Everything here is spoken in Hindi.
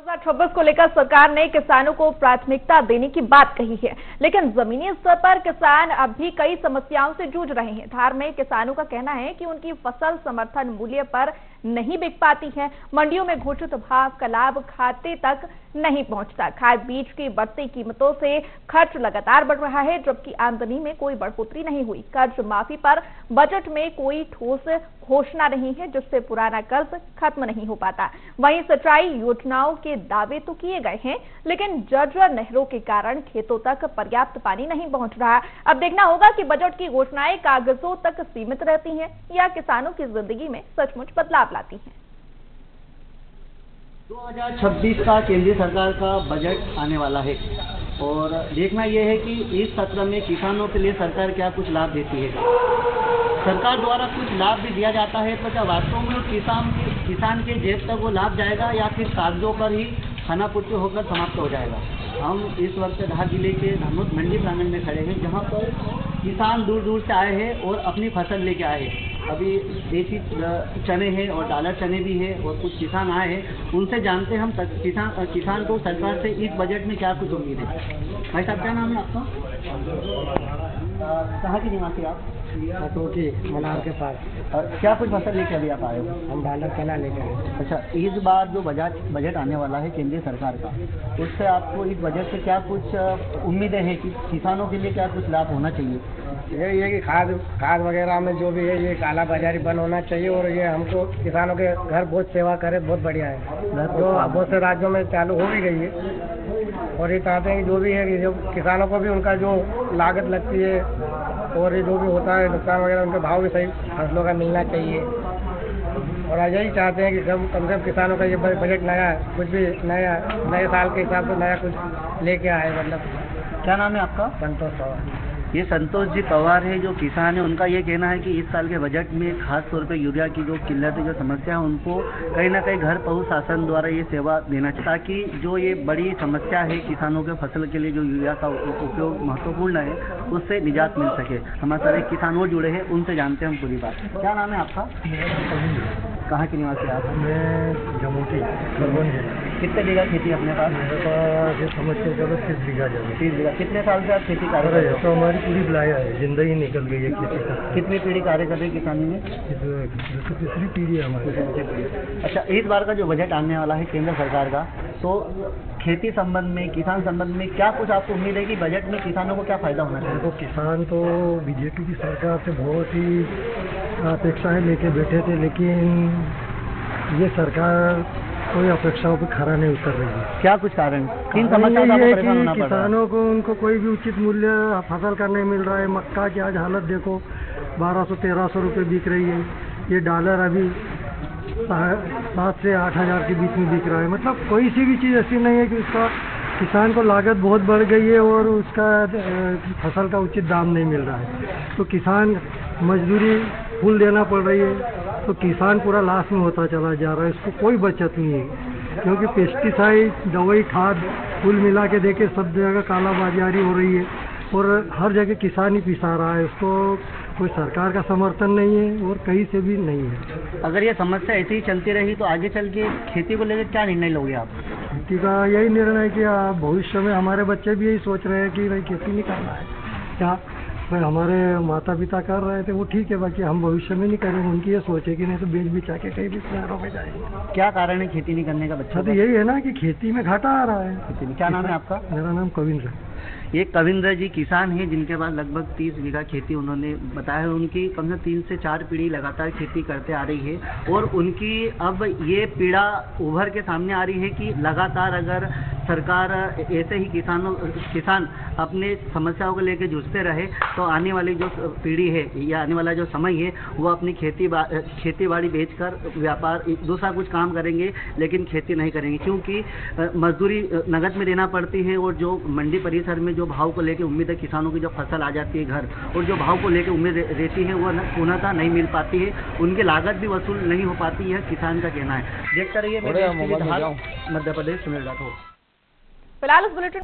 2026 को लेकर सरकार ने किसानों को प्राथमिकता देने की बात कही है, लेकिन जमीनी स्तर पर किसान अब भी कई समस्याओं से जूझ रहे हैं। धार में किसानों का कहना है कि उनकी फसल समर्थन मूल्य पर नहीं बिक पाती है। मंडियों में घोषित भाव का लाभ खाते तक नहीं पहुंचता। खाद बीज की बढ़ती कीमतों से खर्च लगातार बढ़ रहा है, जबकि आमदनी में कोई बढ़ोतरी नहीं हुई। कर्ज माफी पर बजट में कोई ठोस घोषणा नहीं है, जिससे पुराना कर्ज खत्म नहीं हो पाता। वहीं सिंचाई योजनाओं के दावे तो किए गए हैं, लेकिन जर्जर नहरों के कारण खेतों तक पर्याप्त पानी नहीं पहुंच रहा। अब देखना होगा कि बजट की घोषणाएं कागजों तक सीमित रहती हैं या किसानों की जिंदगी में सचमुच बदलाव लाती हैं। 2026 का केंद्रीय सरकार का बजट आने वाला है और देखना यह है कि इस सत्र में किसानों के लिए सरकार क्या कुछ लाभ देती है। सरकार द्वारा कुछ लाभ भी दिया जाता है, तो क्या वास्तव में किसान के जेब तक वो लाभ जाएगा या फिर कागजों पर ही खानापूर्ति होकर समाप्त हो जाएगा। हम इस वक्त धार जिले के धामोद मंडी प्रांगण में खड़े हैं, जहां पर किसान दूर दूर से आए हैं और अपनी फसल लेके आए हैं। अभी देसी चने हैं और डॉलर चने भी है और कुछ किसान आए हैं, उनसे जानते हैं हम किसान को सरकार से इस बजट में क्या कुछ उम्मीद है। भाई साहब, क्या नाम है आपका? कहाँ के निवासी आप? टोटी मनार के पास। क्या कुछ फसल लेके अभी आप आए हो? हम डॉलर चना लेके आए। अच्छा, इस बार जो बजट आने वाला है केंद्रीय सरकार का, उससे आपको इस बजट से क्या कुछ उम्मीदें हैं कि किसानों के लिए क्या कुछ लाभ होना चाहिए? यही है कि खाद वगैरह में जो भी है ये काला बाजारी बंद होना चाहिए और ये हमको किसानों के घर बहुत सेवा करे, बहुत बढ़िया है। जो बहुत से राज्यों में चालू हो भी गई है और ये चाहते हैं कि जो भी है कि जो किसानों को भी उनका जो लागत लगती है और ये जो भी होता है नुकसान वगैरह, उनके भाव भी सही फसलों का मिलना चाहिए। और यही चाहते हैं कि कम से कम किसानों का ये बजट नया कुछ भी नए साल के हिसाब से नया कुछ लेके आए। मतलब क्या नाम है आपका? संतोष पवार। ये संतोष जी पवार है जो किसान है। उनका ये कहना है कि इस साल के बजट में खास तौर पे यूरिया की जो किल्लत है, जो समस्या है, उनको कहीं ना कहीं घर पहुंच शासन द्वारा ये सेवा देना चाहिए, ताकि जो ये बड़ी समस्या है किसानों के फसल के लिए जो यूरिया का उपयोग महत्वपूर्ण है, उससे निजात मिल सके। हमारे सारे किसान और जुड़े हैं, उनसे जानते हैं हम पूरी बात। क्या नाम है आपका? कहाँ के निवासी आप? मैं जमोटी कितने बीघा खेती अपने पास? मेरे पास ये समझ के चलो 30 बीघा जगह। 30 बीघा। कितने साल से आप खेती कर रहे हो? तो हमारी पूरी लाया है, जिंदगी निकल गई है खेती का। कितनी पीढ़ी कार्य कर रही है किसानी में? तीसरी पीढ़ी है हमारी। अच्छा, इस बार का जो बजट आने वाला है केंद्र सरकार का, तो खेती संबंध में, किसान संबंध में क्या कुछ आपको उम्मीद है कि बजट में किसानों को क्या फायदा होना चाहिए? देखो, किसान तो बीजेपी की सरकार से बहुत ही अपेक्षाएं लेके बैठे थे, लेकिन ये सरकार कोई अपेक्षाओं पे खरा नहीं उतर रही है। क्या कुछ कारण? किन समस्याओं का परेशान होना पड़ रहा है? किसानों को उनको कोई भी उचित मूल्य फसल का नहीं मिल रहा है। मक्का की आज हालत देखो, 1200-1300 रुपये बिक रही है। ये डॉलर अभी 7 से 8 हज़ार के बीच में बिक रहा है। मतलब कोई सी भी चीज़ ऐसी नहीं है कि उसका किसान को लागत बहुत बढ़ गई है और उसका फसल का उचित दाम नहीं मिल रहा है। तो किसान मजदूरी फुल देना पड़ रही है, तो किसान पूरा लाश में होता चला जा रहा है। इसको कोई बचत नहीं है, क्योंकि पेस्टिसाइड, दवाई, खाद कुल मिला के देखे सब जगह काला बाजारी हो रही है और हर जगह किसान ही पिसा रहा है। उसको कोई सरकार का समर्थन नहीं है और कहीं से भी नहीं है। अगर ये समस्या ऐसी ही चलती रही तो आगे चल के खेती को लेकर क्या निर्णय लोगे आप? खेती का यही निर्णय कि भविष्य में हमारे बच्चे भी यही सोच रहे हैं कि भाई खेती नहीं करना है। क्या भाई हमारे माता पिता कर रहे थे वो ठीक है, बाकी हम भविष्य में नहीं करेंगे। उनकी ये सोच है कि नहीं तो बेच बिचा के कहीं भी शहरों में जाएंगे। क्या कारण है खेती नहीं करने का बच्चा? तो यही है ना कि खेती में घाटा आ रहा है। क्या नाम है आपका? मेरा नाम कविंद्र। ये कविंद्र जी किसान हैं, जिनके पास लगभग 30 बीघा खेती उन्होंने बताया। उनकी कम से कम 3 से 4 पीढ़ी लगातार खेती करते आ रही है और उनकी अब ये पीड़ा उभर के सामने आ रही है कि लगातार अगर सरकार ऐसे ही किसान अपने समस्याओं को लेकर जूझते रहे तो आने वाली जो पीढ़ी है या आने वाला जो समय है वो अपनी खेती बाड़ी बेचकर व्यापार दूसरा कुछ काम करेंगे, लेकिन खेती नहीं करेंगे, क्योंकि मजदूरी नगद में देना पड़ती है और जो मंडी परिसर में जो भाव को लेकर उम्मीद है किसानों की जो फसल आ जाती है घर, और जो भाव को लेकर उम्मीद रहती है वो पूर्णतः नहीं मिल पाती है। उनकी लागत भी वसूल नहीं हो पाती है, किसान का कहना है। देखते रहिए मध्य प्रदेश। सुनील राठौर। फिलहाल इस बुलेटिन